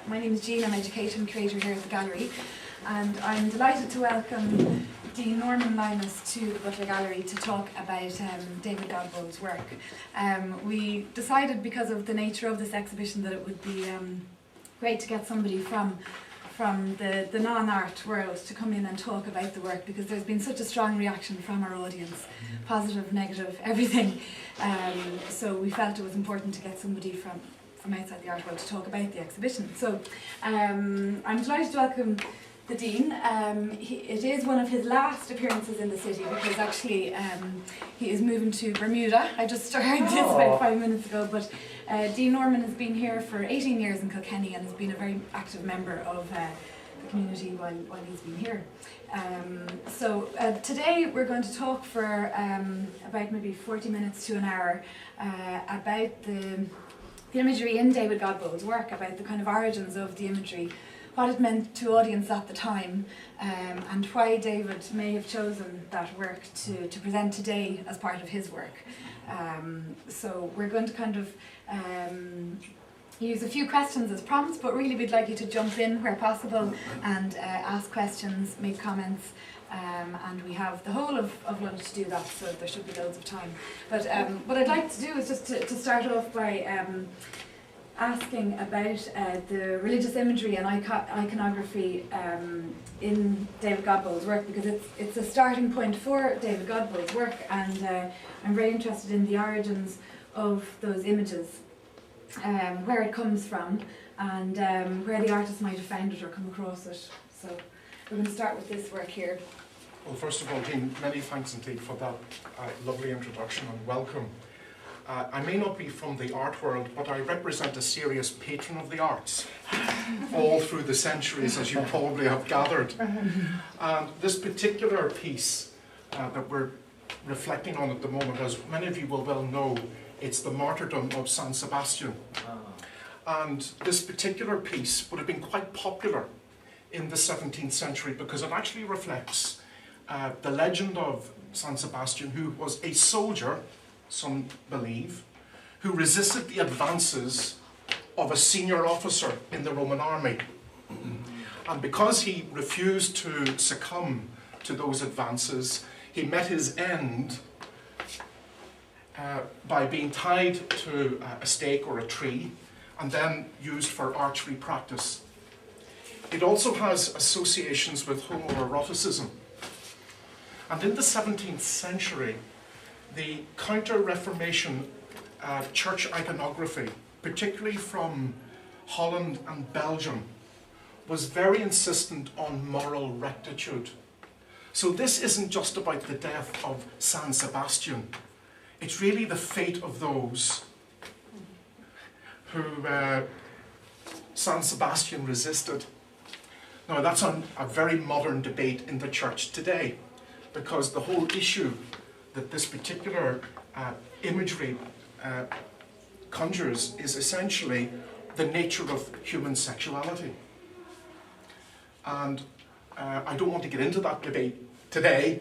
My name is Jean, I'm Education Curator here at the Gallery, and I'm delighted to welcome Dean Norman Lynas to the Butler Gallery to talk about David Godbold's work. We decided, because of the nature of this exhibition, that it would be great to get somebody from the non-art world to come in and talk about the work, because there's been such a strong reaction from our audience, positive, negative, everything. So we felt it was important to get somebody from outside the art world to talk about the exhibition. So I'm delighted to welcome the Dean. It is one of his last appearances in the city, because actually he is moving to Bermuda. I just heard this about 5 minutes ago, but Dean Norman has been here for 18 years in Kilkenny and has been a very active member of the community while he's been here. So today we're going to talk for about maybe 40 minutes to an hour about the imagery in David Godbold's work, about the kind of origins of the imagery, what it meant to audience at the time, and why David may have chosen that work to present today as part of his work. So we're going to kind of use a few questions as prompts, but really we'd like you to jump in where possible and ask questions, make comments, and we have the whole of lunch to do that, so there should be loads of time. But what I'd like to do is just to start off by asking about the religious imagery and iconography in David Godbold's work, because it's a starting point for David Godbold's work, and I'm very interested in the origins of those images, where it comes from, and where the artist might have found it or come across it. So we're going to start with this work here. Well, first of all, Dean, many thanks indeed for that lovely introduction and welcome. I may not be from the art world, but I represent a serious patron of the arts, all through the centuries, as you probably have gathered. And this particular piece that we're reflecting on at the moment, as many of you will well know, it's the martyrdom of San Sebastian. And this particular piece would have been quite popular in the 17th century because it actually reflects the legend of San Sebastian, who was a soldier, some believe, who resisted the advances of a senior officer in the Roman army. And because he refused to succumb to those advances, he met his end by being tied to a stake or a tree and then used for archery practice. It also has associations with homoeroticism. And in the 17th century, the Counter-Reformation church iconography, particularly from Holland and Belgium, was very insistent on moral rectitude. So this isn't just about the death of San Sebastian. It's really the fate of those who San Sebastian resisted. Now that's a very modern debate in the church today, because the whole issue that this particular imagery conjures is essentially the nature of human sexuality. And I don't want to get into that debate today,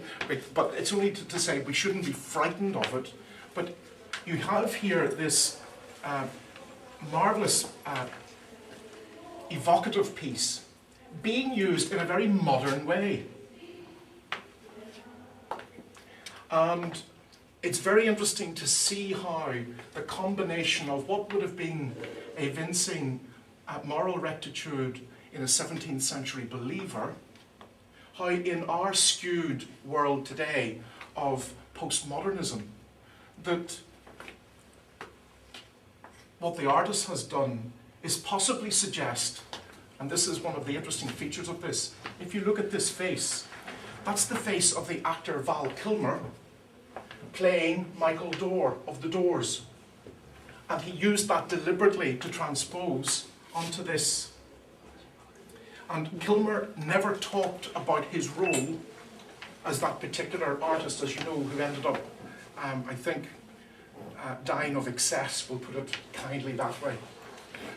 but it's only to say we shouldn't be frightened of it. But you have here this marvellous evocative piece being used in a very modern way. And it's very interesting to see how the combination of what would have been a evincing moral rectitude in a 17th century believer, how in our skewed world today of postmodernism, that what the artist has done is possibly suggest, and this is one of the interesting features of this, if you look at this face, that's the face of the actor Val Kilmer playing Michael Dorr of The Doors. And he used that deliberately to transpose onto this. And Kilmer never talked about his role as that particular artist, as you know, who ended up, I think, dying of excess, we'll put it kindly that way.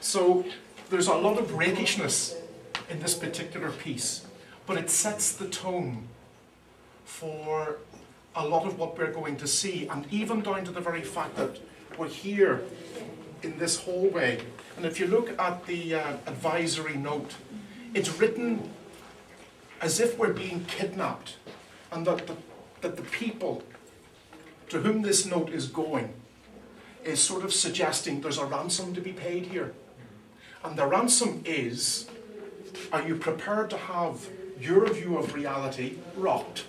So there's a lot of rakishness in this particular piece, but it sets the tone for a lot of what we're going to see, and even down to the very fact that we're here in this hallway. And if you look at the advisory note, it's written as if we're being kidnapped, and that the people to whom this note is going is sort of suggesting there's a ransom to be paid here. And the ransom is, are you prepared to have your view of reality rocked?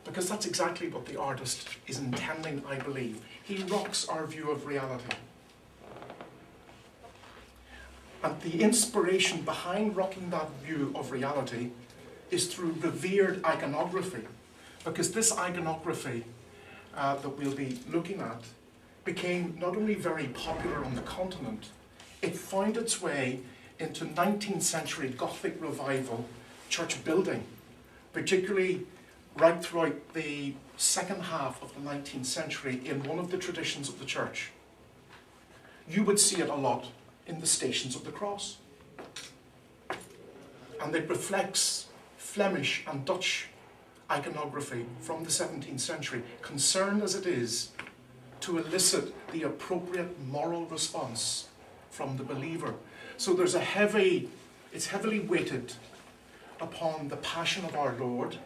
Because that's exactly what the artist is intending, I believe. He rocks our view of reality. And the inspiration behind rocking that view of reality is through revered iconography. Because this iconography that we'll be looking at became not only very popular on the continent, it found its way into 19th century Gothic revival church building, particularly right throughout the second half of the 19th century in one of the traditions of the church. You would see it a lot in the Stations of the Cross. And it reflects Flemish and Dutch iconography from the 17th century, concerned as it is to elicit the appropriate moral response from the believer. So there's it's heavily weighted upon the passion of our Lord,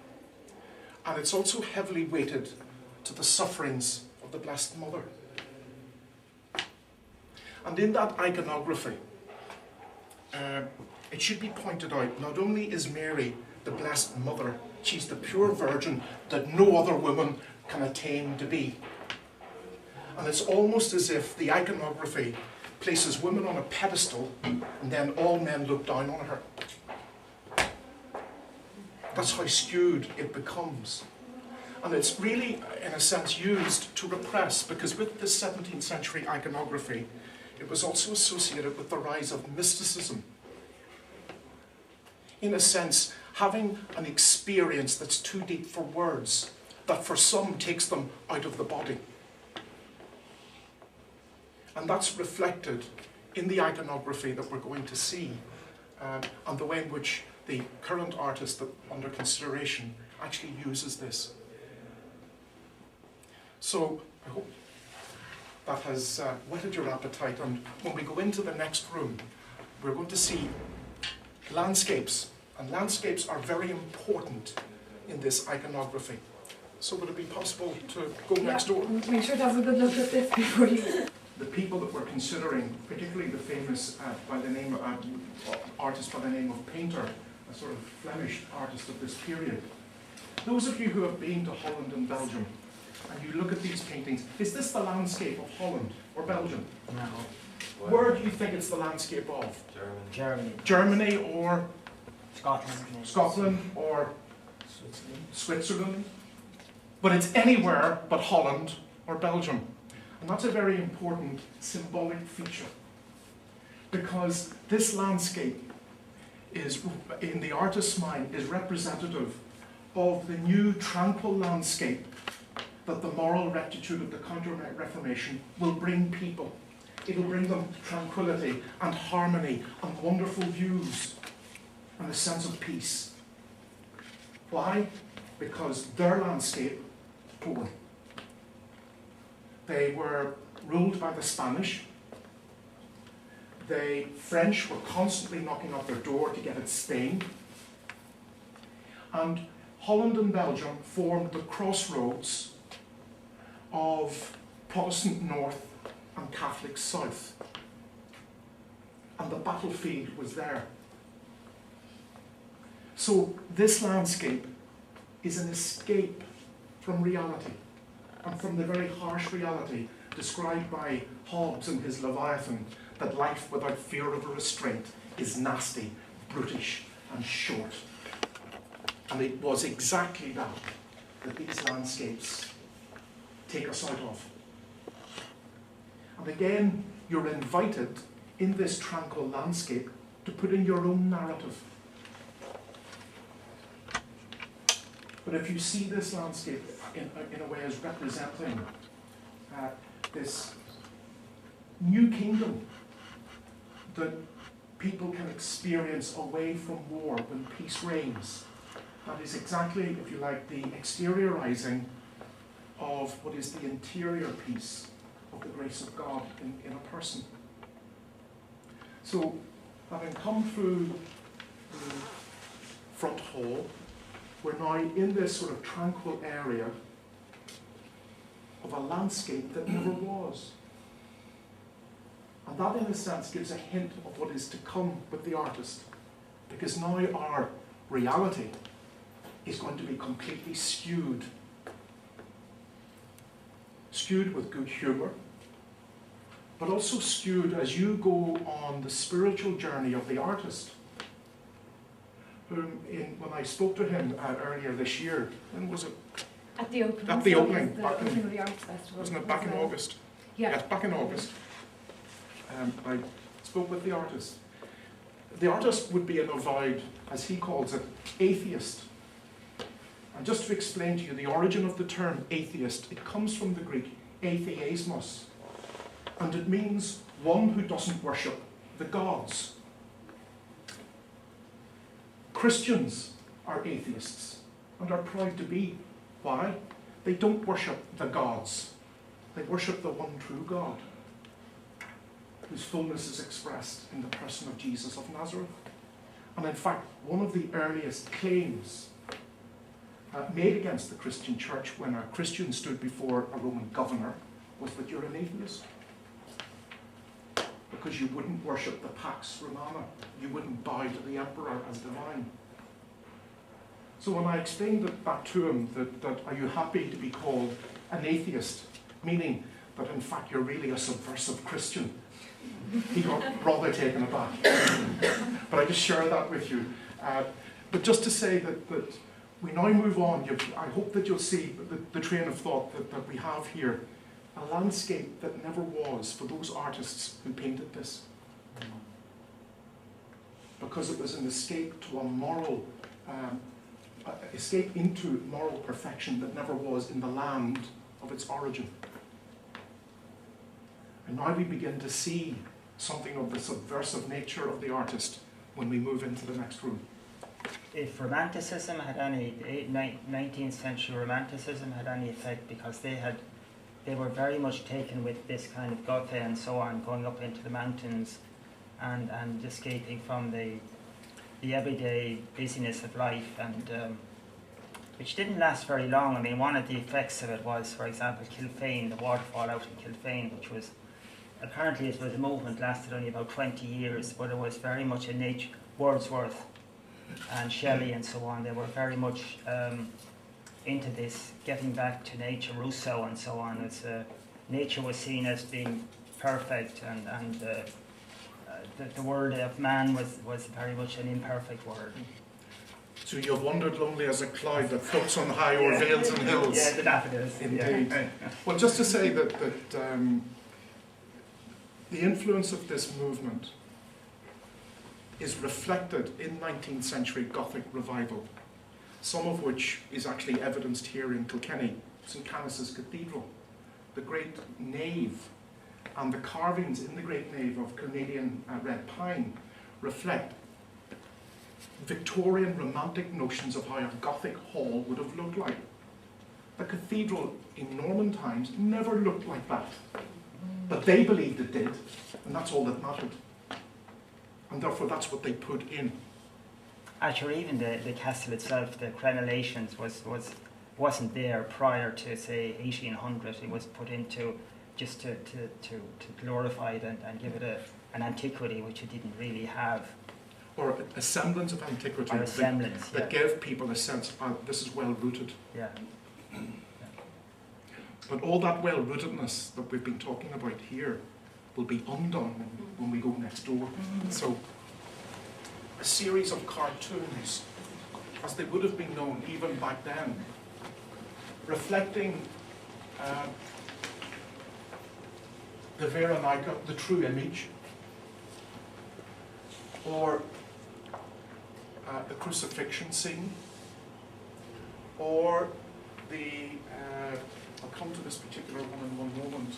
and it's also heavily weighted to the sufferings of the Blessed Mother. And in that iconography, it should be pointed out, not only is Mary the Blessed Mother, she's the pure virgin that no other woman can attain to be. And it's almost as if the iconography places women on a pedestal and then all men look down on her. That's how skewed it becomes. And it's really, in a sense, used to repress, because with this 17th century iconography, it was also associated with the rise of mysticism. In a sense, having an experience that's too deep for words, that for some takes them out of the body. And that's reflected in the iconography that we're going to see, and the way in which the current artist that under consideration actually uses this. So I hope that has whetted your appetite, and when we go into the next room, we're going to see landscapes, and landscapes are very important in this iconography. So would it be possible to go next door? Make sure to have a good look at this before you... The people that we're considering, particularly the famous artist by the name of Painter, a sort of Flemish artist of this period. Those of you who have been to Holland and Belgium, and you look at these paintings, is this the landscape of Holland or Belgium? No. Where do you think it's the landscape of? Germany. Germany or Scotland or Switzerland. Switzerland? But it's anywhere but Holland or Belgium. And that's a very important symbolic feature, because this landscape is, in the artist's mind, is representative of the new tranquil landscape that the moral rectitude of the Counter-Reformation will bring people. It will bring them tranquility and harmony and wonderful views and a sense of peace. Why? Because their landscape is poor. They were ruled by the Spanish. The French were constantly knocking at their door to get at Spain. And Holland and Belgium formed the crossroads of Protestant North and Catholic South. And the battlefield was there. So this landscape is an escape from reality, and from the very harsh reality described by Hobbes in his Leviathan, that life without fear of a restraint is nasty, brutish, and short. And it was exactly that these landscapes take us out of. And again, you're invited in this tranquil landscape to put in your own narrative. But if you see this landscape in a way as representing this new kingdom that people can experience away from war when peace reigns, that is exactly, if you like, the exteriorizing of what is the interior peace of the grace of God in a person. So, having come through the front hall, we're now in this sort of tranquil area of a landscape that never was. And that, in a sense, gives a hint of what is to come with the artist. Because now our reality is going to be completely skewed. Skewed with good humour, but also skewed as you go on the spiritual journey of the artist. Whom, when I spoke to him earlier this year, when was it? At the opening. At the opening. The opening of the Arts Festival. Wasn't it back in August? Yeah. Yes, back in August. I spoke with the artist. The artist would be an avowed, as he calls it, atheist. And just to explain to you the origin of the term atheist, it comes from the Greek atheismos, and it means one who doesn't worship the gods. Christians are atheists and are proud to be. Why? They don't worship the gods. They worship the one true God, whose fullness is expressed in the person of Jesus of Nazareth. And in fact, one of the earliest claims made against the Christian church when a Christian stood before a Roman governor was that you're an atheist. Because you wouldn't worship the Pax Romana. You wouldn't bow to the emperor as divine. So when I explained that to him, that are you happy to be called an atheist, meaning that in fact you're really a subversive Christian, he got rather taken aback. But I just share that with you. But just to say that we now move on, I hope that you'll see the train of thought that we have here. A landscape that never was for those artists who painted this. Because it was an escape to a moral, escape into moral perfection that never was in the land of its origin. And now we begin to see something of the subversive nature of the artist when we move into the next room. If Romanticism had any, 19th century Romanticism had any effect, because they were very much taken with this kind of Goethe and so on, going up into the mountains and escaping from the everyday busyness of life, and which didn't last very long. I mean, one of the effects of it was, for example, Kilkenny, the waterfall out in Kilkenny, which was, apparently it was a movement lasted only about 20 years, but it was very much a nature, Wordsworth and Shelley and so on, they were very much into this, getting back to nature, Rousseau and so on. It's, nature was seen as being perfect, and the word of man was very much an imperfect word. So you have wandered lonely as a cloud that floats on high o'er vales and hills. Yeah, the daffodils. Indeed. Yeah. Well, just to say that the influence of this movement is reflected in 19th century Gothic revival, some of which is actually evidenced here in Kilkenny, St. Canice's Cathedral. The great nave and the carvings in the great nave of Canadian red pine reflect Victorian romantic notions of how a Gothic hall would have looked like. The cathedral in Norman times never looked like that, but they believed it did, and that's all that mattered. And therefore that's what they put in. Actually, even the castle itself, the crenellations wasn't there prior to, say, 1800. It was put into just to glorify it and give it an antiquity which it didn't really have. Or a semblance of antiquity Or a semblance, that gave people a sense of this is well rooted. Yeah. But all that well rootedness that we've been talking about here will be undone when we go next door. So a series of cartoons, as they would have been known even back then, reflecting the Veronica, the true image, or the crucifixion scene, or the, I'll come to this particular one in one moment,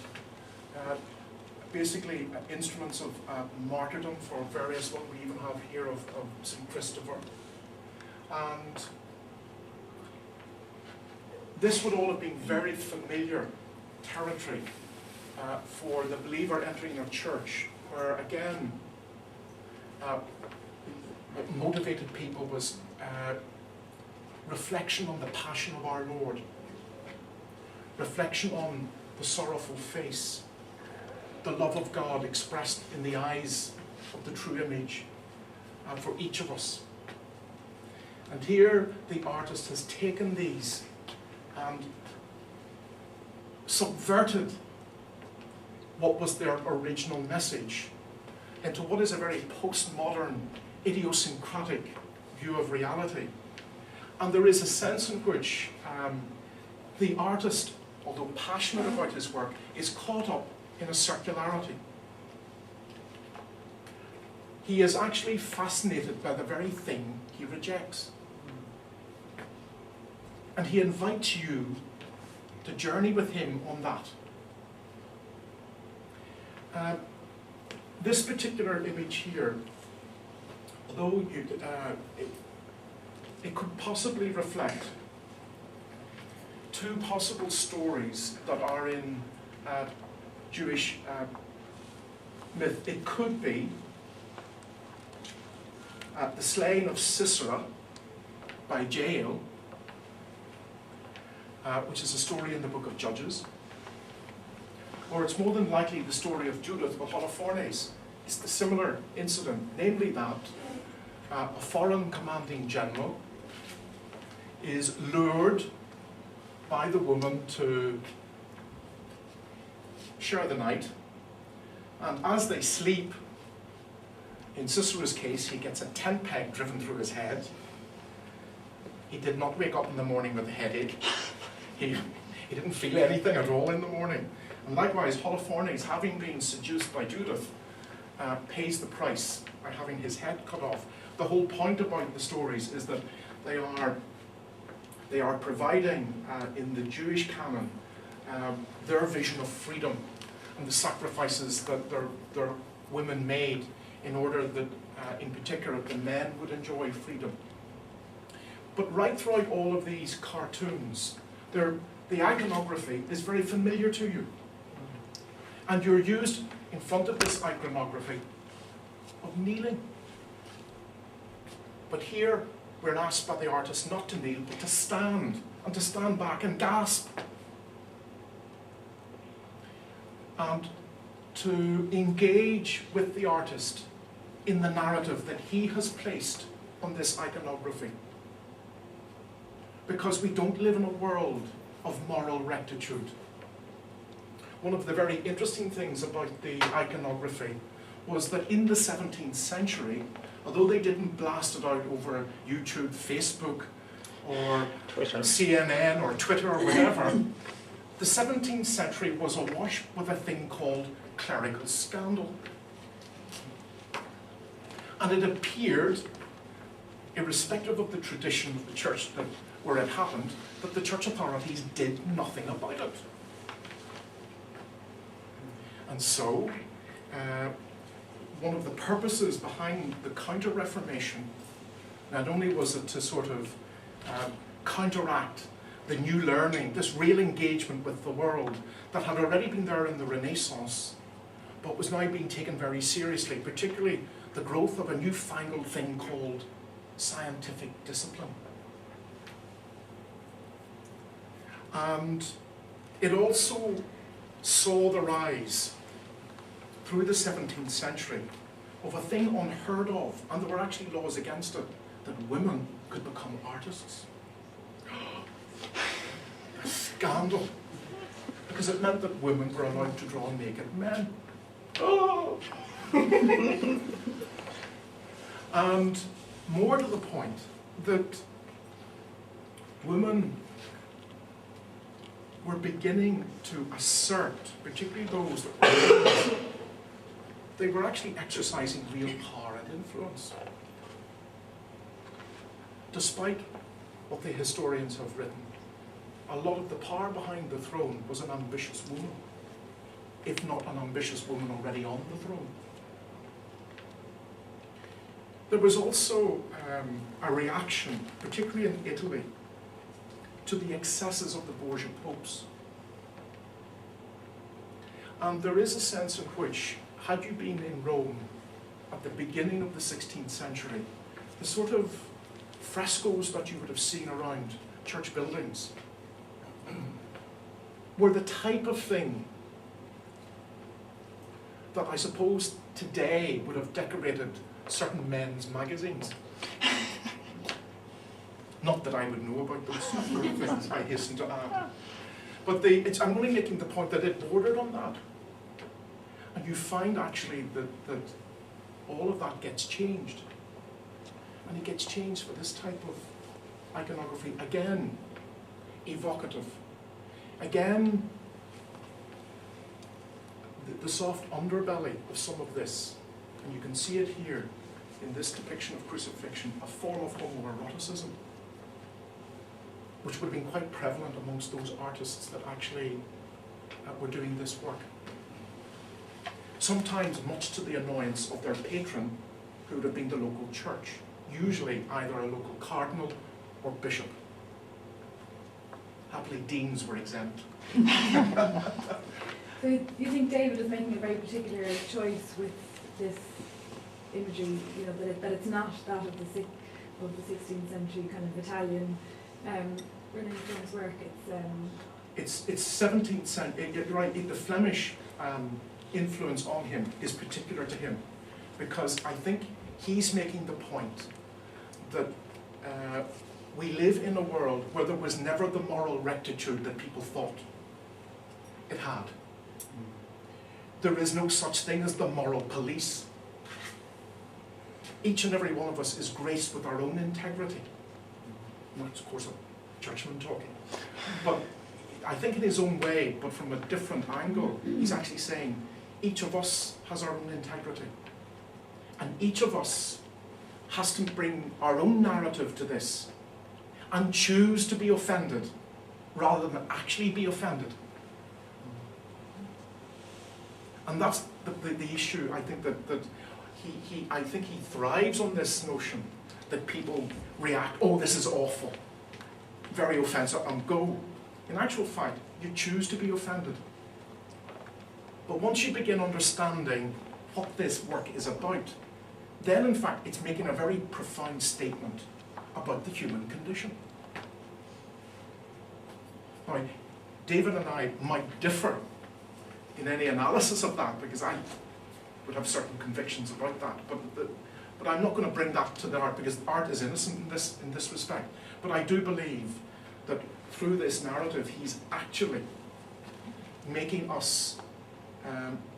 basically instruments of martyrdom for various, what we even have here of St. Christopher. And this would all have been very familiar territory for the believer entering a church where, again, what motivated people was reflection on the passion of our Lord, reflection on the sorrowful face, the love of God expressed in the eyes of the true image for each of us. And here the artist has taken these and subverted what was their original message into what is a very postmodern, idiosyncratic view of reality. And there is a sense in which the artist, although passionate about his work, is caught up in a circularity. He is actually fascinated by the very thing he rejects. And he invites you to journey with him on that. This particular image here, although it could possibly reflect two possible stories that are in Jewish myth. It could be the slaying of Sisera by Jael, which is a story in the book of Judges. Or it's more than likely the story of Judith with Holofernes. It's the similar incident, namely that a foreign commanding general is lured by the woman to share the night, and as they sleep, in Sisera's case, he gets a tent peg driven through his head. He did not wake up in the morning with a headache. He didn't feel anything at all in the morning. And likewise, Holofernes, having been seduced by Judith, pays the price by having his head cut off. The whole point about the stories is that they are providing, in the Jewish canon, their vision of freedom and the sacrifices that their women made in order that, in particular, the men would enjoy freedom. But right throughout all of these cartoons, the iconography is very familiar to you. And you're used in front of this iconography of kneeling. But here, we're asked by the artist not to kneel, but to stand, and to stand back and gasp. And to engage with the artist in the narrative that he has placed on this iconography. Because we don't live in a world of moral rectitude. One of the very interesting things about the iconography was that in the 17th century, although they didn't blast it out over YouTube, Facebook, or Twitter. CNN or Twitter or whatever, the 17th century was awash with a thing called clerical scandal. And it appeared, irrespective of the tradition of the church where it happened, that the church authorities did nothing about it. And so, one of the purposes behind the Counter-Reformation, not only was it to sort of counteract the new learning, this real engagement with the world that had already been there in the Renaissance, but was now being taken very seriously, particularly the growth of a newfangled thing called scientific discipline. And it also saw the rise through the 17th century of a thing unheard of, and there were actually laws against it, that women could become artists. A scandal, because it meant that women were allowed to draw naked men. Oh! And more to the point, that women were beginning to assert, particularly those that were, they were actually exercising real power and influence. Despite what the historians have written, a lot of the power behind the throne was an ambitious woman, if not an ambitious woman already on the throne. There was also a reaction, particularly in Italy, to the excesses of the Borgia popes. And there is a sense in which, had you been in Rome at the beginning of the 16th century, the sort of frescoes that you would have seen around church buildings were the type of thing that I suppose today would have decorated certain men's magazines. Not that I would know about those sort of things, I hasten to add. But I'm only making the point that it bordered on that. And you find actually that all of that gets changed. And it gets changed for this type of iconography. Again, evocative. Again, the soft underbelly of some of this. And you can see it here in this depiction of crucifixion, a form of homoeroticism, which would have been quite prevalent amongst those artists that actually were doing this work. Sometimes much to the annoyance of their patron, who would have been the local church, usually either a local cardinal or bishop. Happily, deans were exempt. So you think David is making a very particular choice with this imagery, you know, that it's not that of the 16th century kind of Italian Renaissance work. It's 17th century. You're right. The Flemish influence on him is particular to him, because I think he's making the point that we live in a world where there was never the moral rectitude that people thought it had. There is no such thing as the moral police. Each and every one of us is graced with our own integrity. That's, of course, a churchman talking. But I think in his own way, but from a different angle, he's actually saying each of us has our own integrity. And each of us has to bring our own narrative to this and choose to be offended rather than actually be offended. And that's the issue. I think that he thrives on this notion that people react, oh, this is awful, very offensive, and go. In actual fact, you choose to be offended. But once you begin understanding what this work is about, then in fact it's making a very profound statement about the human condition. Now, David and I might differ in any analysis of that, because I would have certain convictions about that, but I'm not going to bring that to the art, because art is innocent in this respect. But I do believe that through this narrative, he's actually making us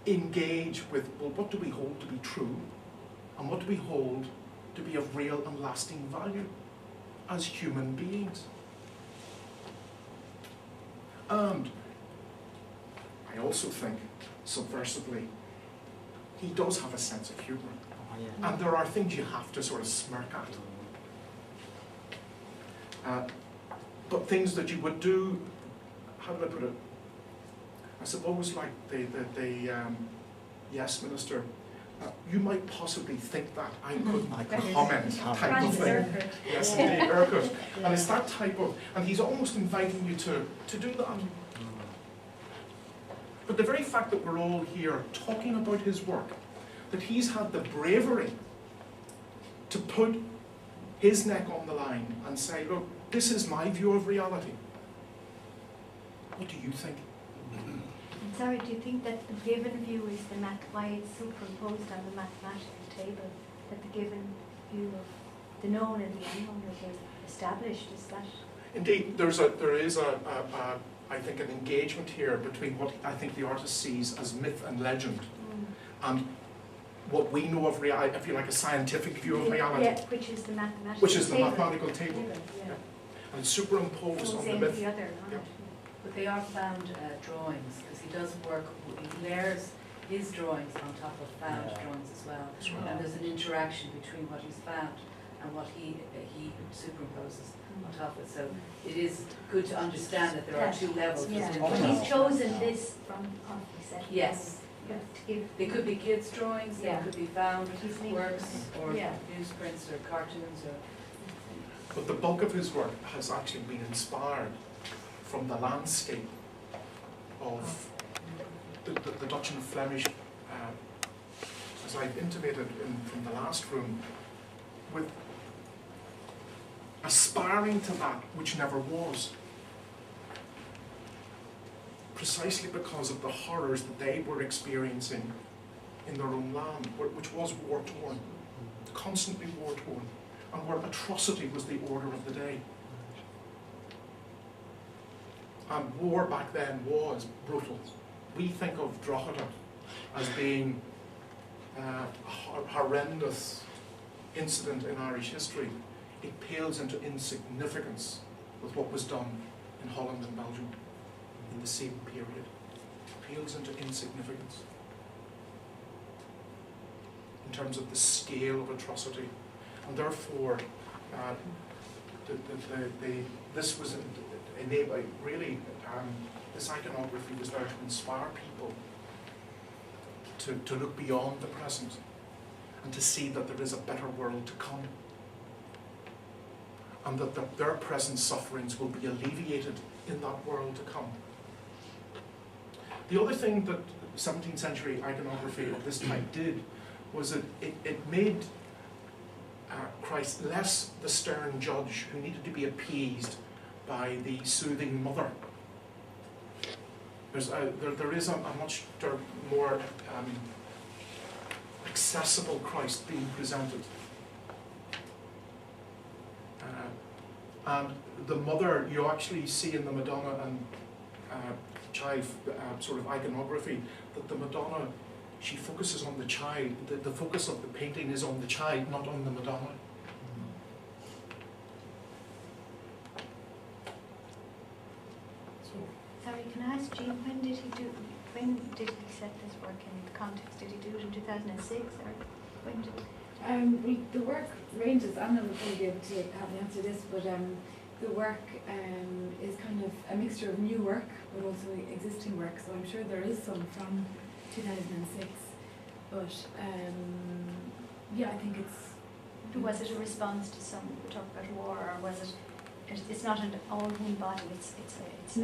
engage with, well, what do we hold to be true, and what do we hold to be of real and lasting value as human beings. And I also think, subversively, he does have a sense of humour. Oh, yeah. And there are things you have to sort of smirk at. But things that you would do, how do I put it? I suppose like the yes minister, you might possibly think that I couldn't comment type of thing. Yes, indeed, Urquhart. And it's that type of, and he's almost inviting you to do that. But the very fact that we're all here talking about his work, that he's had the bravery to put his neck on the line and say, look, this is my view of reality. What do you think? Sorry, do you think that the given view is why it's superimposed on the mathematical table, that the given view of the known and the unknown is established? Is that? Indeed, there is I think, an engagement here between what I think the artist sees as myth and legend, and what we know of reality, if you like, a scientific view of reality. Yeah, which is the mathematical table. Which is the mathematical table. Yeah. And it's superimposed on the myth. The other, yeah. But they are found drawings, because he does work, he layers his drawings on top of found drawings as well. Right. And there's an interaction between what he's found and what he superimposes on top of it. So it is good to understand that there are two levels. Yeah. within But the he's chosen this from the set. Yes. To give. They could be kids' drawings, Yeah. they could be found He's linked works, or Yeah. newsprints, or cartoons, or... But the bulk of his work has actually been inspired from the landscape of the Dutch and Flemish, as I've intimated from the last room, with aspiring to that which never was, precisely because of the horrors that they were experiencing in their own land, which was war-torn, constantly war-torn, and where atrocity was the order of the day. And war back then was brutal. We think of Drogheda as being a horrendous incident in Irish history. It pales into insignificance with what was done in Holland and Belgium in the same period. It pales into insignificance in terms of the scale of atrocity. And therefore, this was really, this iconography was there to inspire people to look beyond the present and to see that there is a better world to come, and that their present sufferings will be alleviated in that world to come. The other thing that 17th century iconography of this type did was that it made Christ less the stern judge who needed to be appeased by the soothing mother. There is a much more accessible Christ being presented. And the mother, you actually see in the Madonna and child sort of iconography, that the Madonna, she focuses on the child. The focus of the painting is on the child, not on the Madonna. Sorry, can I ask Jean, when did he set this work in the context? Did he do it in 2006 or when did? The work ranges. Anna will probably be able to have an answer to this, but the work is kind of a mixture of new work but also existing work. So I'm sure there is some from 2006, but yeah, I think it's. Was it a response to some talk about war, or was it? It's not an all-one body. It's a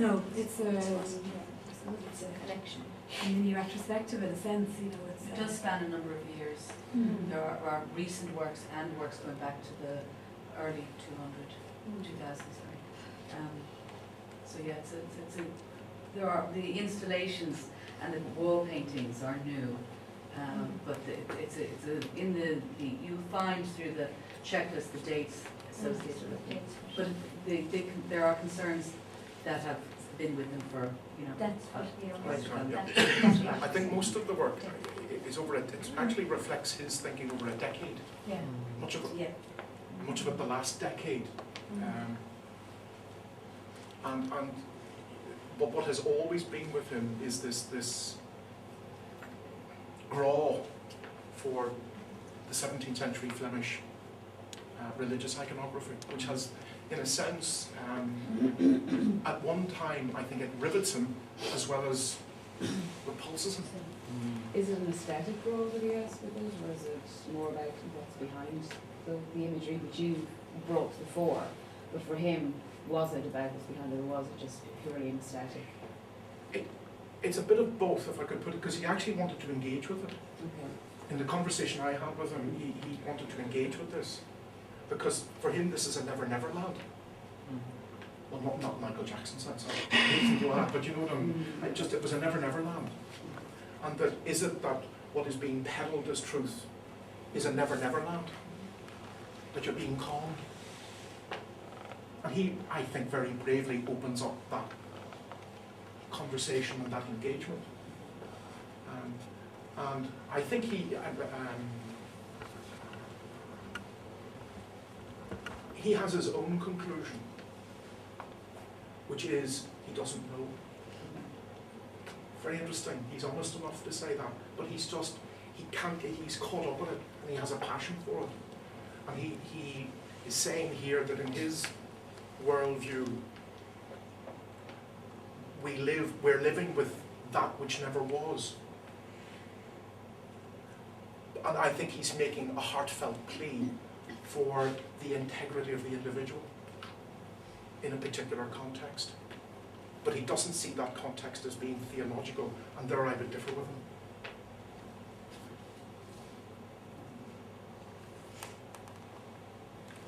collection. A mini retrospective in a sense, you know. It does span a number of years. Mm. There are recent works and works going back to the early 2000s. Sorry. So yeah, there are the installations and the wall paintings are new, but you find through the checklist the dates associated with them. But there are concerns that have been with them for That's what I think most of the work is over it actually reflects his thinking over a decade. Yeah. Much of it the last decade. But what has always been with him is this graw for the 17th century Flemish religious iconography, which has, in a sense, at one time, I think it rivets him as well as repulses him. Is it an aesthetic role that he has with it, or is it more about what's behind the imagery which you brought to the fore? But for him, was it about what's behind it, or was it just purely an aesthetic? It's a bit of both, if I could put it, because he actually wanted to engage with it. Okay. In the conversation I had with him, he wanted to engage with this, because for him this is a never land. Well, not Michael Jackson sense, but you know what I mean. It was a never land. And that is it that what is being peddled as truth is a never land? That you're being conned? And he, I think, very bravely opens up that conversation and that engagement. And I think he has his own conclusion, which is he doesn't know. Very interesting. He's honest enough to say that, but he's caught up in it, and he has a passion for it. And he is saying here that in his worldview, we're living with that which never was. And I think he's making a heartfelt plea for the integrity of the individual in a particular context. but he doesn't see that context as being theological, and there I would differ with him.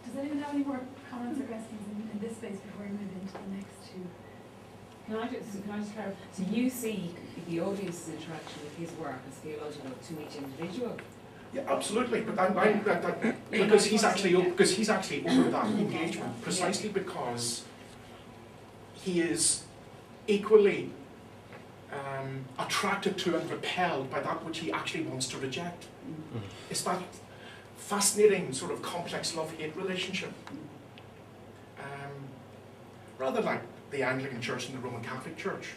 Does anyone have any more comments or questions in this space before we move into the next two? Can I just clarify? So you see the audience's interaction with his work as theological to each individual? Yeah, absolutely. But because he's actually over that engagement precisely because he is equally attracted to and repelled by that which he actually wants to reject. It's that fascinating sort of complex love-hate relationship. Rather like the Anglican Church and the Roman Catholic Church.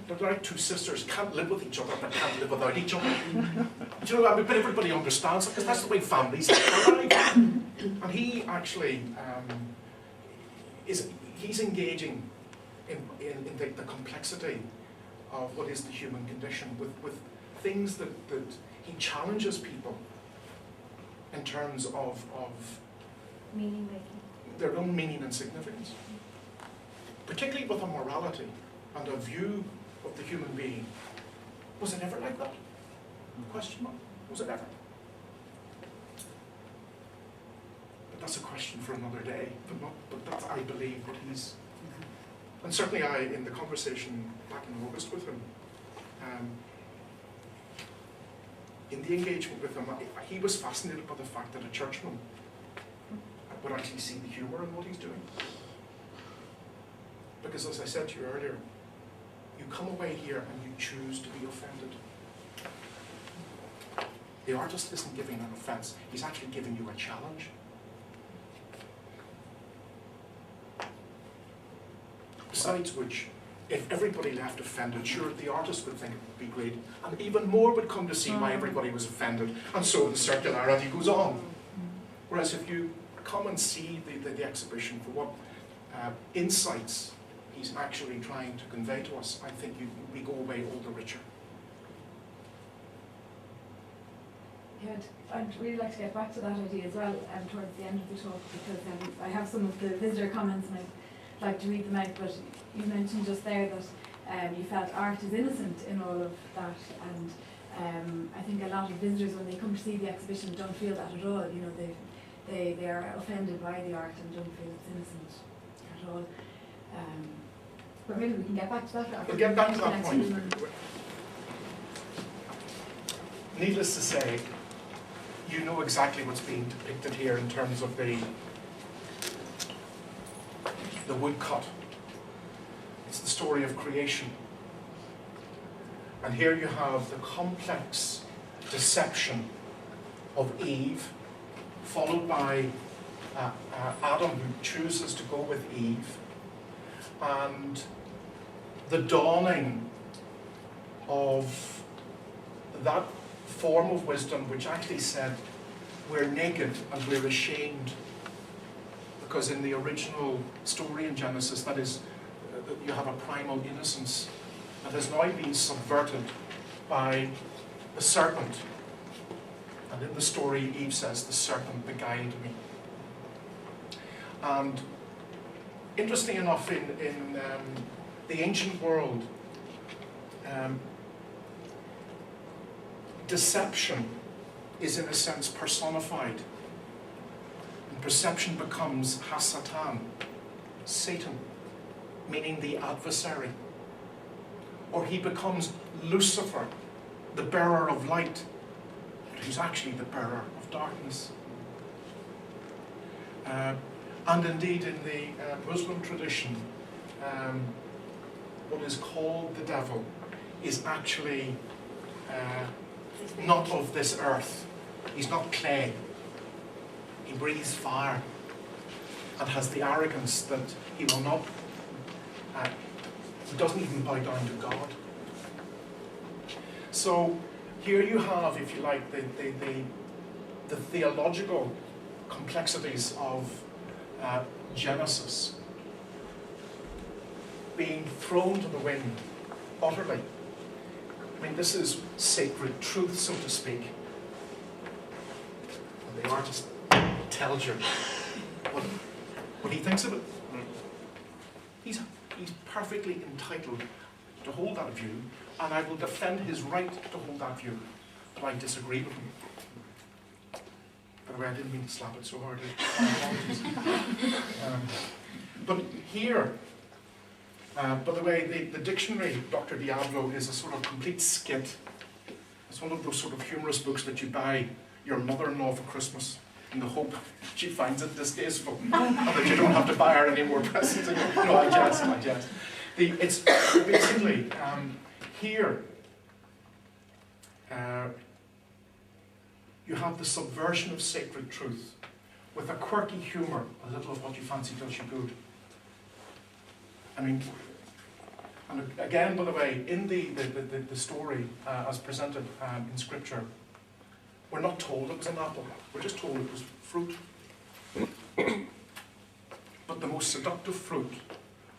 They're like two sisters, can't live with each other, but can't live without each other. Do you know, I mean, but everybody understands it, because that's the way families are. And he actually he's engaging in the complexity of what is the human condition with things that he challenges people in terms of Meaning making. their own meaning and significance. Particularly with a morality and a view of the human being. Was it ever like that? Question mark. Was it ever? But that's a question for another day. But that's, I believe, what he's... And certainly in the conversation back in August with him, in the engagement with him, he was fascinated by the fact that a churchman would actually see the humour in what he's doing. Because as I said to you earlier, you come away here and you choose to be offended. The artist isn't giving an offence, he's actually giving you a challenge. Besides which, if everybody left offended, sure, the artist would think it would be great, and even more would come to see why everybody was offended, and so the circularity goes on. Whereas if you come and see the exhibition for what insights he's actually trying to convey to us, I think we go away all the richer. Yeah, I'd really like to get back to that idea as well towards the end of the talk, because I have some of the visitor comments and I'd like to read them out, but you mentioned just there that you felt art is innocent in all of that, and I think a lot of visitors when they come to see the exhibition don't feel that at all. You know, they are offended by the art and don't feel it's innocent at all. But maybe we can get back to that. We'll get back to that point. Needless to say, you know exactly what's being depicted here in terms of the woodcut. It's the story of creation. And here you have the complex deception of Eve, followed by Adam, who chooses to go with Eve, and the dawning of that form of wisdom which actually said we're naked and we're ashamed, because in the original story in Genesis, that is, you have a primal innocence that has now been subverted by the serpent. And in the story, Eve says, the serpent beguiled me. And interesting enough, in the ancient world, deception is in a sense personified. And perception becomes Hasatan, Satan, meaning the adversary. Or he becomes Lucifer, the bearer of light, but who's actually the bearer of darkness. And indeed in the Muslim tradition, what is called the devil is actually not of this earth. He's not clay. He breathes fire and has the arrogance that he will not, he doesn't even bow down to God. So here you have, if you like, the theological complexities of Genesis being thrown to the wind utterly. I mean, this is sacred truth, so to speak. And the artist tells you what he thinks of it. He's perfectly entitled to hold that view, and I will defend his right to hold that view, but I disagree with him. By the way, I didn't mean to slap it so hard. But here, by the way, the dictionary, Dr. Diablo, is a sort of complete skit. It's one of those sort of humorous books that you buy your mother-in-law for Christmas in the hope she finds it distasteful and that you don't have to buy her any more presents. No, I jest. It's basically, here, you have the subversion of sacred truth with a quirky humour, a little of what you fancy does you good. I mean, and again, by the way, in the story as presented in Scripture, we're not told it was an apple, we're just told it was fruit. But the most seductive fruit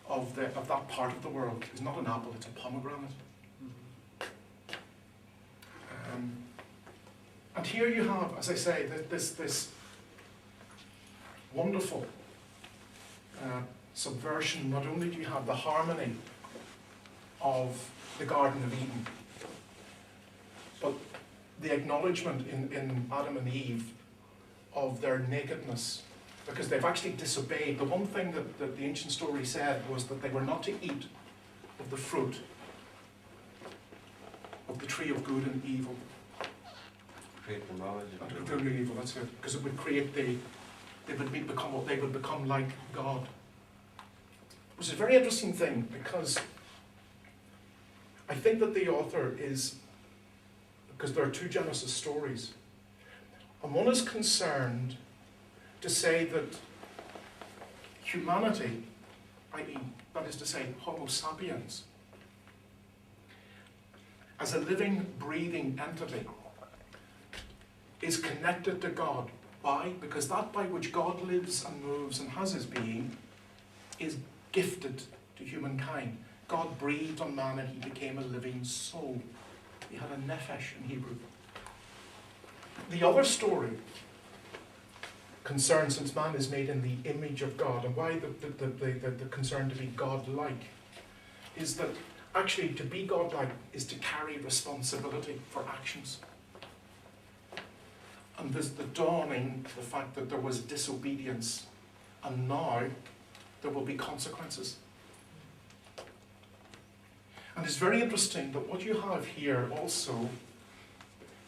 of that part of the world is not an apple, it's a pomegranate. And here you have, as I say, this wonderful subversion. Not only do you have the harmony of the Garden of Eden, but the acknowledgement in Adam and Eve of their nakedness, because they've actually disobeyed. The one thing that the ancient story said was that they were not to eat of the fruit of the tree of good and evil. Create the knowledge of Good and evil, that's it. Because it would create they would become like God. Which is a very interesting thing, because I think that the author is, because there are two Genesis stories, and one is concerned to say that humanity, i.e., that is to say, Homo sapiens, as a living, breathing entity, is connected to God. Why? Because that by which God lives and moves and has his being is gifted to humankind. God breathed on man and he became a living soul. He had a nephesh in Hebrew. The other story concerns, since man is made in the image of God, and why the concern to be God-like, is that actually to be God-like is to carry responsibility for actions. And there's the dawning, the fact that there was disobedience, and now there will be consequences. And it's very interesting that what you have here also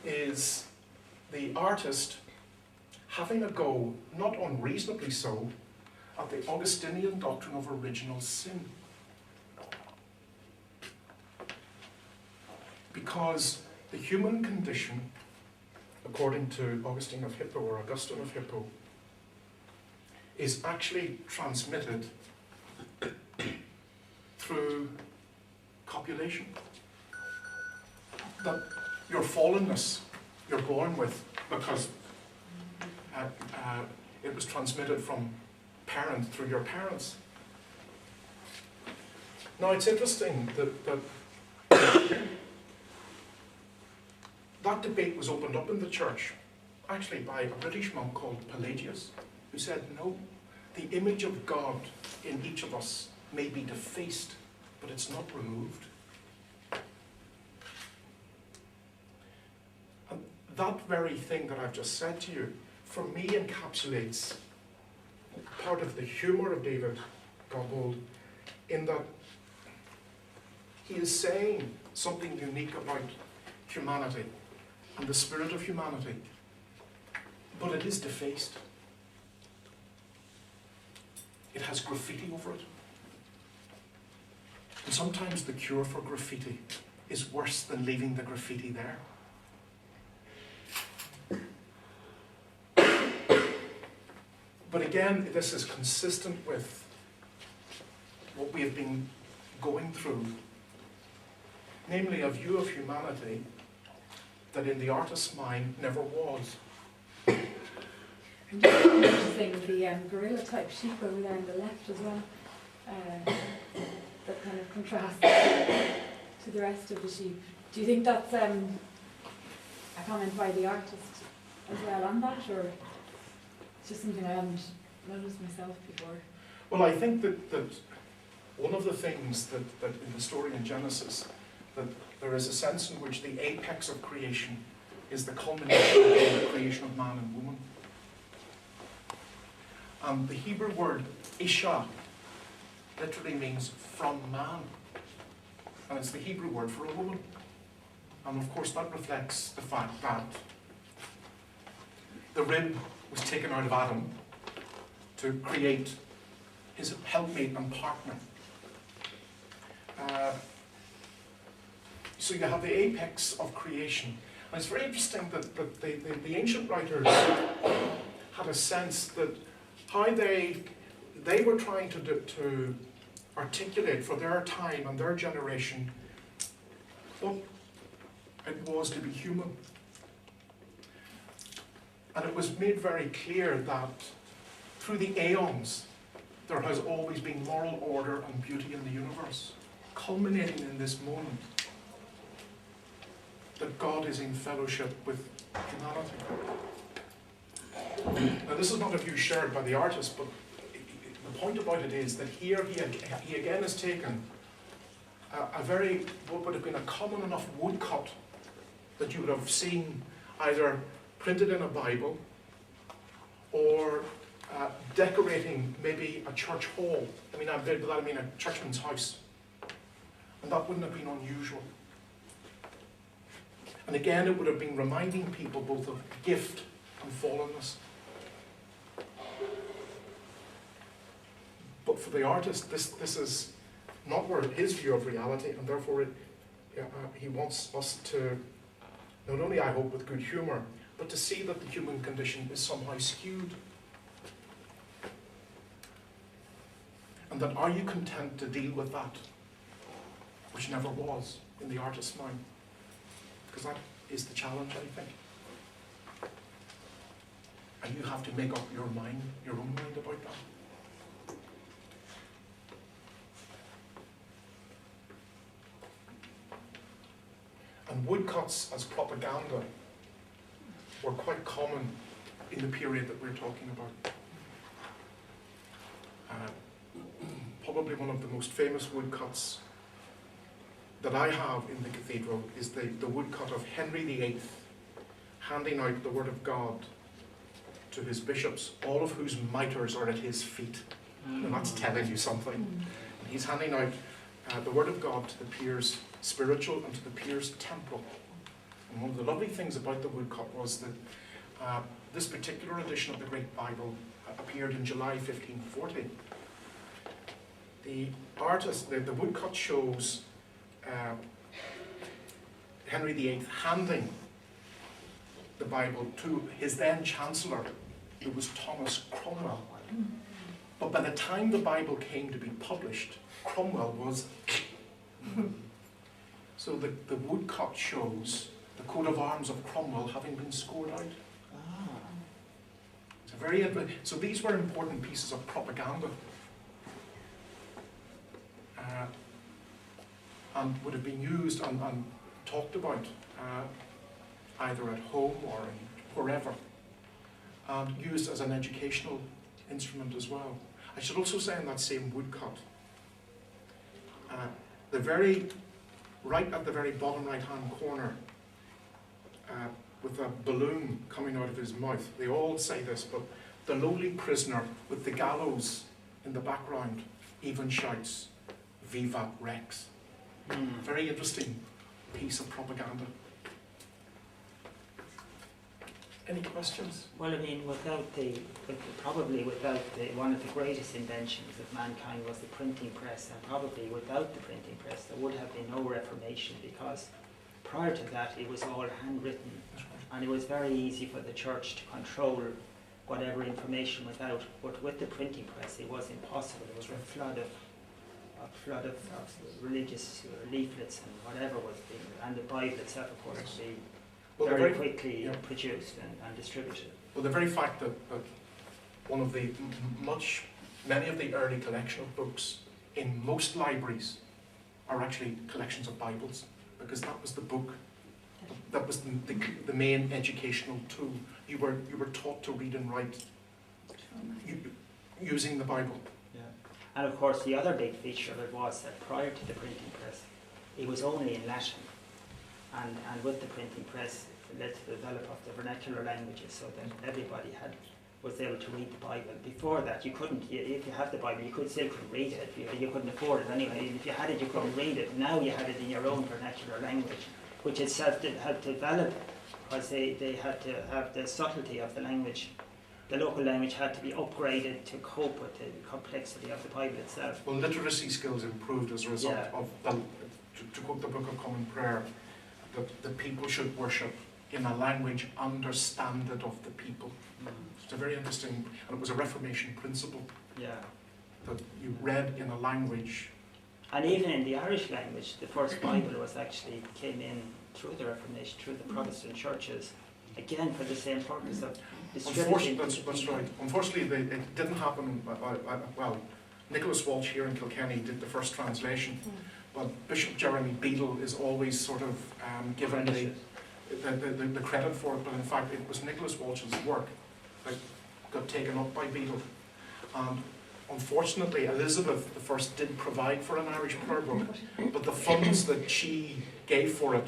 is the artist having a go, not unreasonably so, at the Augustinian doctrine of original sin. Because the human condition, according to Augustine of Hippo, or Augustine of Hippo, is actually transmitted through copulation. That your fallenness you're born with, because it was transmitted from parent through your parents. Now it's interesting that that debate was opened up in the church, actually by a British monk called Pelagius, who said, no, the image of God in each of us may be defaced, but it's not removed. And that very thing that I've just said to you, for me encapsulates part of the humour of David Godbold, in that he is saying something unique about humanity and the spirit of humanity, but it is defaced. It has graffiti over it. And sometimes the cure for graffiti is worse than leaving the graffiti there. But again, this is consistent with what we have been going through, namely a view of humanity that in the artist's mind never was. And just interesting, the gorilla type sheep over there on the left as well, that kind of contrasts to the rest of the sheep. Do you think that's a comment by the artist as well on that, or it's just something I hadn't noticed myself before? Well, I think that one of the things that in the story in Genesis, that there is a sense in which the apex of creation is the culmination of the creation of man and woman. And the Hebrew word isha literally means from man. And it's the Hebrew word for a woman. And of course that reflects the fact that the rib was taken out of Adam to create his helpmate and partner. So you have the apex of creation. And it's very interesting that the ancient writers had a sense that how they were trying to articulate for their time and their generation what it was to be human. And it was made very clear that through the aeons there has always been moral order and beauty in the universe, culminating in this moment that God is in fellowship with humanity. Now this is not a view shared by the artist, but the point about it is that here he again has taken a very, what would have been a common enough woodcut that you would have seen either printed in a Bible or decorating maybe a church hall. I mean a churchman's house. And that wouldn't have been unusual. And again, it would have been reminding people both of gift and fallenness. But for the artist, this is not where his view of reality, and therefore he wants us to, not only I hope with good humour, but to see that the human condition is somehow skewed. And that are you content to deal with that, which never was in the artist's mind? Because that is the challenge, I think. And you have to make up your own mind about that. And woodcuts as propaganda were quite common in the period that we're talking about. Probably one of the most famous woodcuts that I have in the cathedral is the woodcut of Henry VIII handing out the word of God to his bishops, all of whose mitres are at his feet. And that's telling you something. And he's handing out the word of God to the peers spiritual and to the peers temporal. And one of the lovely things about the woodcut was that this particular edition of the Great Bible appeared in July 1540. The artist, the woodcut shows Henry VIII handing the Bible to his then Chancellor, who was Thomas Cromwell. But by the time the Bible came to be published, Cromwell was... So the woodcut shows the coat of arms of Cromwell having been scored out. It's so these were important pieces of propaganda. And would have been used and talked about either at home or wherever, and used as an educational instrument as well. I should also say in that same woodcut, right at the very bottom right-hand corner, with a balloon coming out of his mouth, they all say this, but the lowly prisoner with the gallows in the background even shouts, "Vivat Rex." Very interesting piece of propaganda. Any questions? Well, I mean, probably without one of the greatest inventions of mankind was the printing press, and probably without the printing press there would have been no Reformation, because prior to that it was all handwritten, and it was very easy for the church to control whatever information was out. But with the printing press it was impossible. There was a flood of religious leaflets and whatever was being, and the Bible itself, of course, was being very quickly produced and distributed. Well, the very fact that one of the many of the early collection of books in most libraries are actually collections of Bibles, because that was the book, that was the main educational tool. You were taught to read and write using the Bible. Yeah. And of course, the other big feature of it was that prior to the printing press, it was only in Latin. And with the printing press, it led to the development of the vernacular languages so that everybody was able to read the Bible. Before that, you couldn't, if you have the Bible, you still couldn't read it. You couldn't afford it anyway. If you had it, you couldn't read it. Now you had it in your own vernacular language, which itself had to develop because they had to have the subtlety of the language. The local language had to be upgraded to cope with the complexity of the Bible itself. Well, literacy skills improved as a result of, to quote the Book of Common Prayer, that the people should worship in a language understanded of the people. It's a very interesting, and it was a Reformation principle. Yeah. That you read in a language. And even in the Irish language, the first Bible came in through the Reformation, through the Protestant churches, again for the same purpose of distributing. That's right. Unfortunately, it didn't happen. Well, Nicholas Walsh here in Kilkenny did the first translation, but Bishop Jeremy Beadle is always sort of given the credit for it. But in fact, it was Nicholas Walsh's work that got taken up by Beadle. And unfortunately, Elizabeth I did provide for an Irish prayer book, but the funds that she gave for it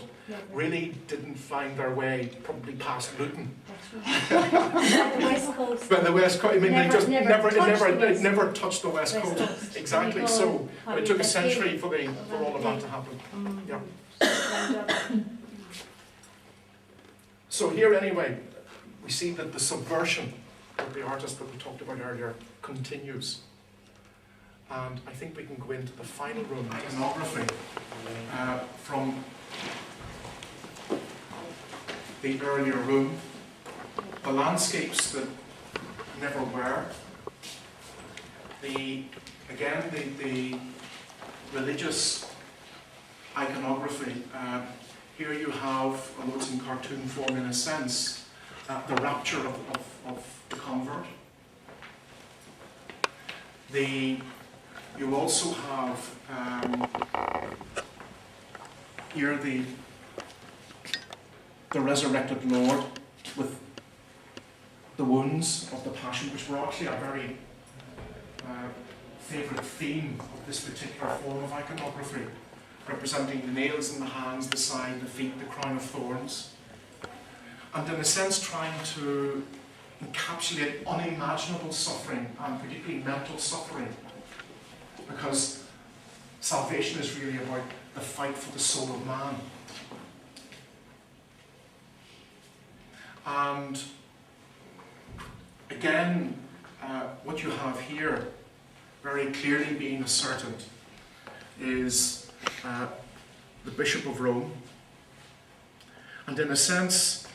really didn't find their way probably past Luton. The West Coast. But the West Coast, I mean, it never touched the West Coast. Coast. Exactly. So it took a century for all of that to happen. Yeah. So here, anyway, we see that the subversion of the artist that we talked about earlier continues. And I think we can go into the final room, iconography, from the earlier room. The landscapes that never were. The religious iconography. Here you have, although it's in cartoon form in a sense, the rapture of the convert. You also have here the resurrected Lord with the wounds of the Passion, which were actually a very favourite theme of this particular form of iconography, representing the nails in the hands, the side, the feet, the crown of thorns, and in a sense trying to encapsulate unimaginable suffering, and particularly mental suffering, because salvation is really about the fight for the soul of man. And again, what you have here very clearly being asserted is the Bishop of Rome, and in a sense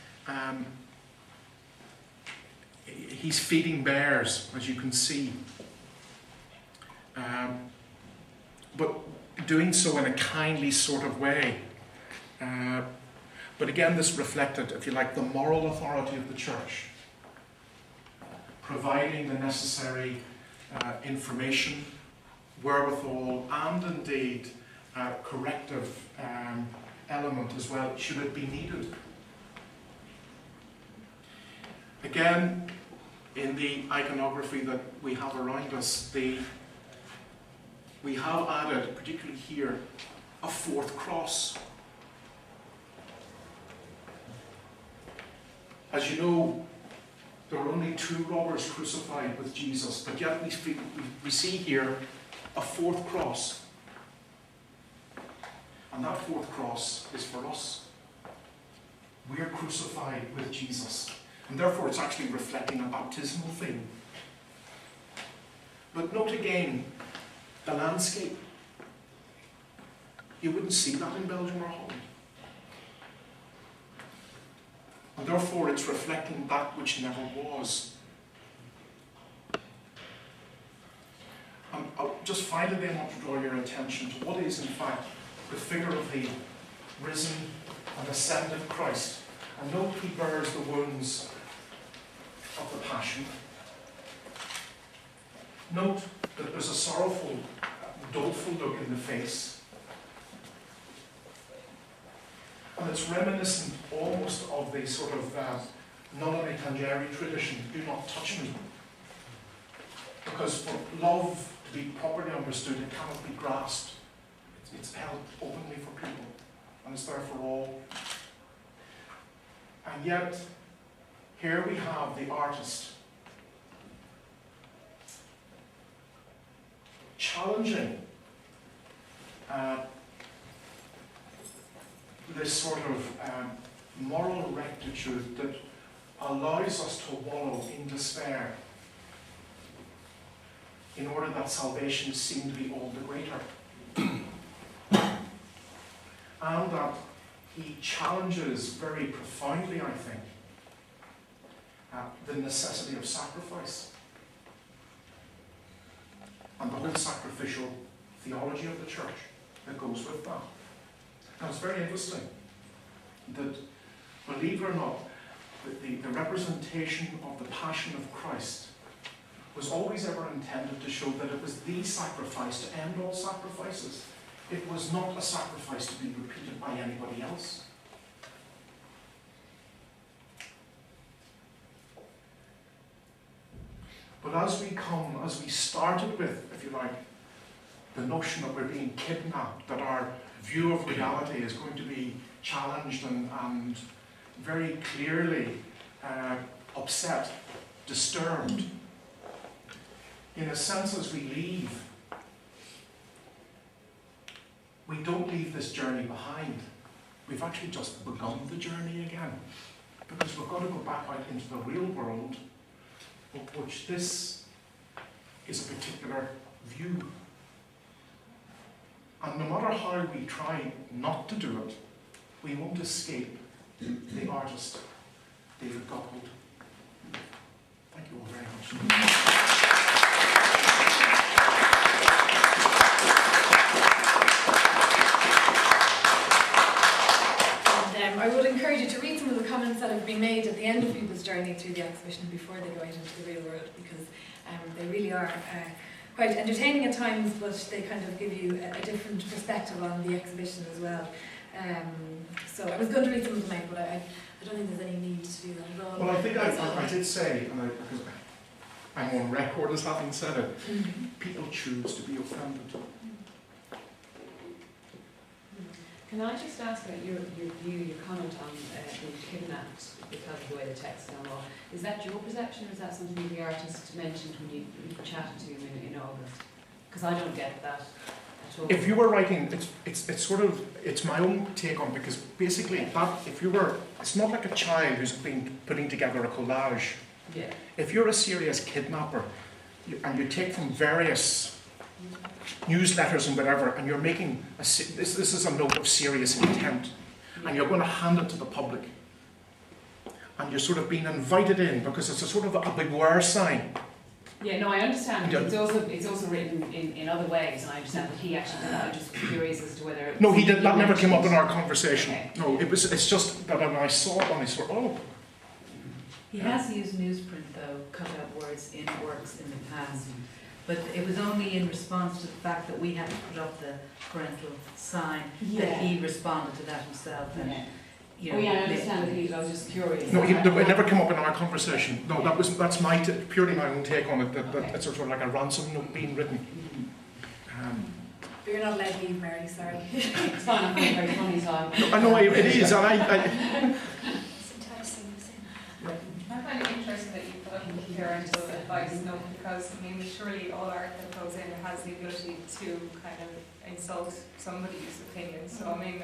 he's feeding bears, as you can see, but doing so in a kindly sort of way. But again, this reflected, if you like, the moral authority of the church, providing the necessary information, wherewithal, and indeed corrective element as well, should it be needed. Again, in the iconography that we have around us, we have added, particularly here, a fourth cross. As you know, there were only 2 robbers crucified with Jesus, but yet we see here a fourth cross. And that fourth cross is for us. We are crucified with Jesus. And therefore it's actually reflecting a baptismal theme. But note again, the landscape. You wouldn't see that in Belgium or Holland. And therefore it's reflecting that which never was. And just finally I want to draw your attention to what is in fact the figure of the risen and ascended Christ. And note he bears the wounds of the Passion. Note that there's a sorrowful, doleful look in the face. And it's reminiscent almost of the sort of Noname Tangeri tradition, do not touch me. Because for love to be properly understood, it cannot be grasped. It's held openly for people, and it's there for all. And yet, here we have the artist challenging this sort of moral rectitude that allows us to wallow in despair in order that salvation seem to be all the greater. And that he challenges very profoundly, I think, the necessity of sacrifice and the whole sacrificial theology of the church that goes with that. Now, it's very interesting that, believe it or not, the representation of the passion of Christ was always ever intended to show that it was the sacrifice to end all sacrifices. It was not a sacrifice to be repeated by anybody else. But as we started with, if you like, the notion that we're being kidnapped, that our view of reality is going to be challenged and very clearly upset, disturbed. In a sense, as we leave, we don't leave this journey behind. We've actually just begun the journey again. Because we've got to go back out into the real world, of which this is a particular view. And no matter how we try not to do it, we won't escape the artist, David Godbold. Thank you all very much. I would encourage you to read some of the comments that have been made at the end of people's journey through the exhibition before they go out into the real world, because they really are quite entertaining at times, but they kind of give you a different perspective on the exhibition as well. So I was going to read some of them out, but I don't think there's any need to do that at all. Well, I think I did say, and because I'm on record as having said it, people choose to be offended. Can I just ask about your view, your comment on being kidnapped because of the way the text is on law? Is that your perception, or is that something the artist mentioned when you chatted to him in August? Because I don't get that at all. If you were writing, it's sort of, it's my own take on, because basically that, if you were, it's not like a child who's been putting together a collage. Yeah. If you're a serious kidnapper, and you take from various newsletters and whatever, and you're making this is a note of serious intent, and you're going to hand it to the public, and you're sort of being invited in because it's a sort of a beware sign. Yeah, no, I understand. It's also written in other ways, and I understand that he actually did that. I'm just curious as to whether it was. No, he did. That never came up in our conversation. Okay. No, it's just that when I saw it, and I thought, oh. He has used newsprint though, cut out words in works in the past. But it was only in response to the fact that we had to put up the parental sign that he responded to that himself. And, you know, I understand that. I was just curious. No, it never came up in our conversation. No, that's purely my own take on it. That it's sort of like a ransom note being written. But you're not allowed to leave, Mary, sorry. It's fine, I find it very funny, so I know it is, and I It's enticing, isn't it? I find it interesting that you put up the parental advice note, because I mean, surely all art that goes in has the ability to kind of insult somebody's opinion. So I mean,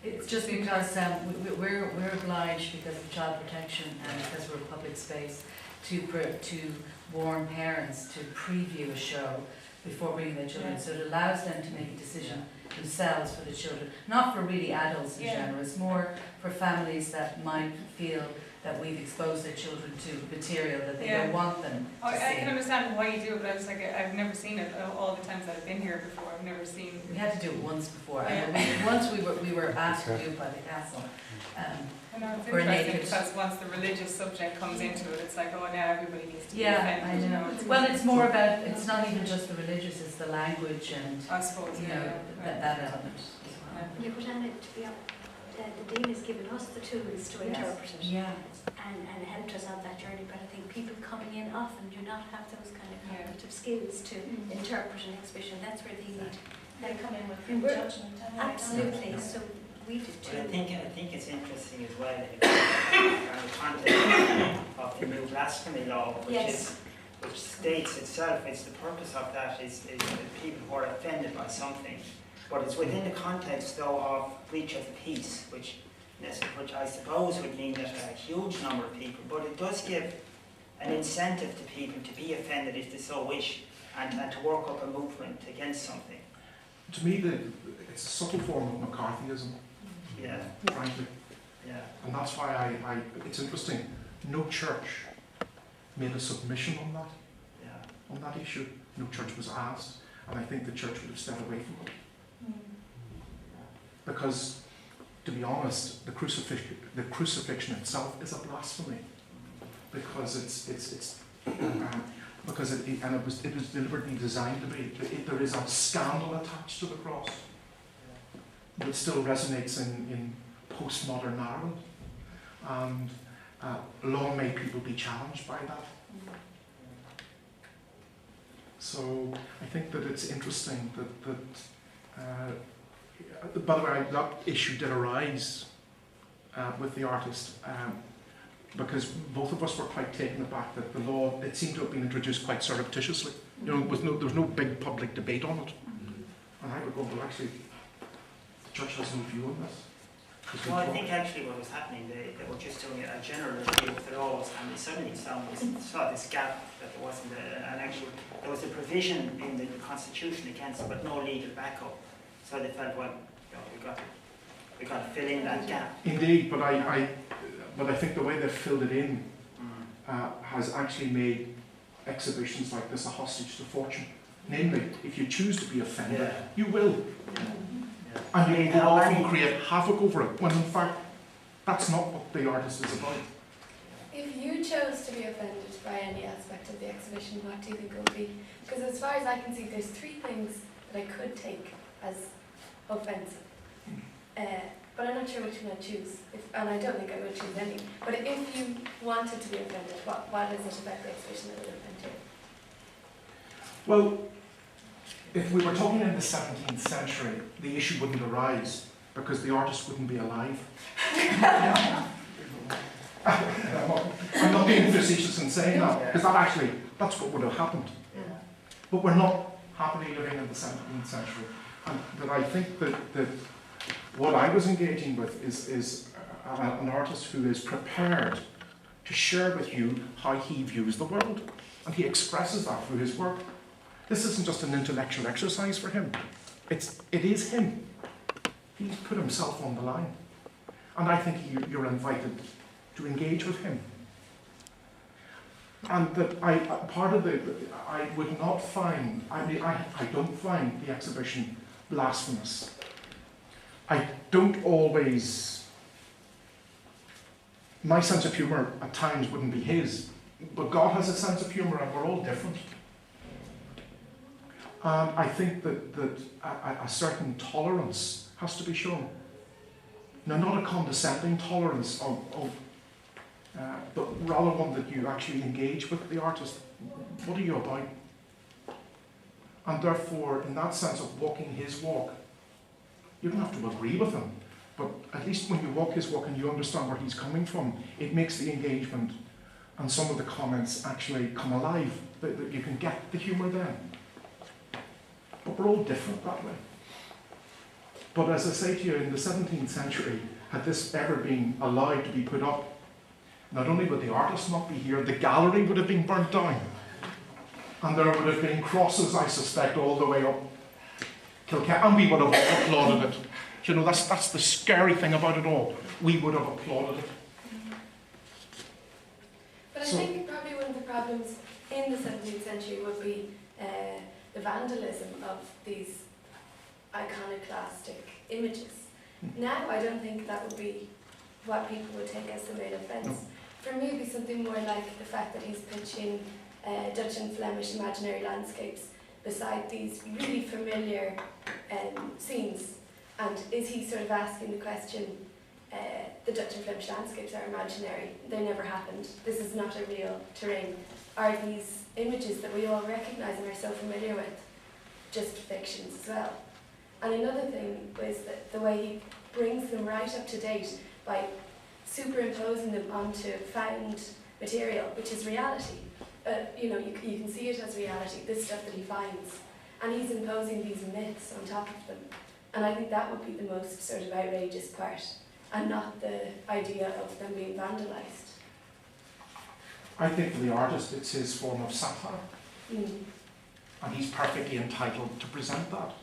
it's just because we're obliged, because of child protection and because we're a public space, to warn parents to preview a show before bringing their children. So it allows them to make a decision themselves for the children, not for really adults in general. It's more for families that might feel that we've exposed their children to material that they don't want them to see. I can understand why you do it, but I was like, I've never seen it all the times that I've been here before. I've never seen. We had to do it once before. Yeah. Once we were asked to do it by the castle. I know it's We're interesting naked. because once the religious subject comes into it, it's like, oh, now everybody needs to be Yeah, offended. I You know. know, Well, it's more about, it's not even just the religious, it's the language and, I suppose, you know, that element as well. Yeah, but Anna, to the Dean has given us the tools to interpret it. Yeah. And helped us on that journey, but I think people coming in often do not have those kind of cognitive skills to interpret an exhibition. That's where they need. They come in with And we're- judgment. Anyway, don't Absolutely, they? so we did too. But I think it's interesting as well in the context of the new blasphemy law, which states itself, it's the purpose of that is that people who are offended by something. But it's within the context though of breach of peace, which I suppose would mean that a huge number of people, but it does give an incentive to people to be offended if they so wish, and to work up a movement against something. To me, it's a subtle form of McCarthyism, Yeah, frankly. yeah. And that's why it's interesting, no church made a submission on that, Yeah. on that issue. No church was asked, and I think the church would have stepped away from it. Because, to be honest, the crucifixion itself is a blasphemy, because it was deliberately designed to be. There is a scandal attached to the cross that still resonates in postmodern Ireland, and long may people be challenged by that. So I think that it's interesting that by the way, that issue did arise with the artist, because both of us were quite taken aback that the law, it seemed to have been introduced quite surreptitiously. You know, there was no big public debate on it. And I would go, well, actually, the church has no view on this. Well, I think actually what was happening, they were just doing a general review of the laws, and they suddenly saw this gap that there wasn't there was a provision in the Constitution against it, but no legal backup. So they felt, well, we got to fill in that gap. Indeed, but I think the way they've filled it in has actually made exhibitions like this a hostage to fortune. Namely, if you choose to be offended, you will. And you will go off and create havoc over it, when in fact, that's not what the artist is about. If you chose to be offended by any aspect of the exhibition, what do you think it would be? Because as far as I can see, there's three things that I could take as offensive. But I'm not sure which one I'd choose, and I don't think I would choose any. But if you wanted to be offended, what is it about the exhibition that would offend you? Well, if we were talking in the 17th century, the issue wouldn't arise because the artist wouldn't be alive. I'm not being facetious in saying that, because that's what would have happened. But we're not happily living in the 17th century. And that I think that what I was engaging with is an artist who is prepared to share with you how he views the world. And he expresses that through his work. This isn't just an intellectual exercise for him. It is him. He's put himself on the line. And I think you're invited to engage with him. And that I would not find, I don't find the exhibition blasphemous. I don't always, my sense of humour at times wouldn't be his, but God has a sense of humour and we're all different. I think that a certain tolerance has to be shown. Now, not a condescending tolerance, but rather one that you actually engage with the artist. What are you about? And therefore, in that sense of walking his walk, you don't have to agree with him, but at least when you walk his walk and you understand where he's coming from, it makes the engagement and some of the comments actually come alive, that you can get the humour then. But we're all different that way. But as I say to you, in the 17th century, had this ever been allowed to be put up, not only would the artist not be here, the gallery would have been burnt down. And there would have been crosses, I suspect, all the way up Kilkenny, and we would have all applauded it. You know, that's the scary thing about it all. We would have applauded it. But I think probably one of the problems in the 17th century would be the vandalism of these iconoclastic images. Now I don't think that would be what people would take as the main offence. No. For me, it would be something more like the fact that he's pitching Dutch and Flemish imaginary landscapes beside these really familiar scenes. And is he sort of asking the question, the Dutch and Flemish landscapes are imaginary. They never happened. This is not a real terrain. Are these images that we all recognise and are so familiar with just fictions as well? And another thing was that the way he brings them right up to date by superimposing them onto found material, which is reality. You know, you can see it as reality, this stuff that he finds. And he's imposing these myths on top of them. And I think that would be the most sort of outrageous part, and not the idea of them being vandalised. I think for the artist it's his form of satire, and he's perfectly entitled to present that.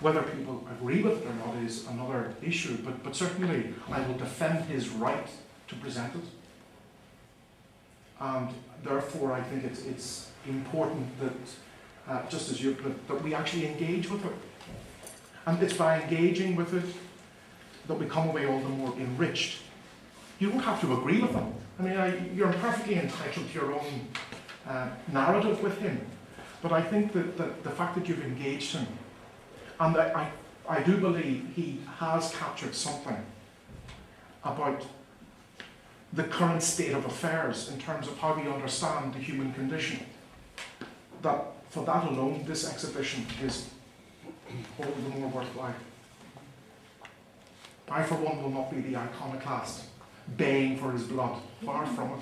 Whether people agree with it or not is another issue, but certainly I will defend his right to present it. And therefore I think it's important that, just as you put, that we actually engage with it. And it's by engaging with it that we come away all the more enriched. You don't have to agree with them. I mean, you're perfectly entitled to your own narrative with him. But I think that the fact that you've engaged him, and that I do believe he has captured something about the current state of affairs in terms of how we understand the human condition, that for that alone, this exhibition is all the more worthwhile. I, for one, will not be the iconoclast baying for his blood. Far from it.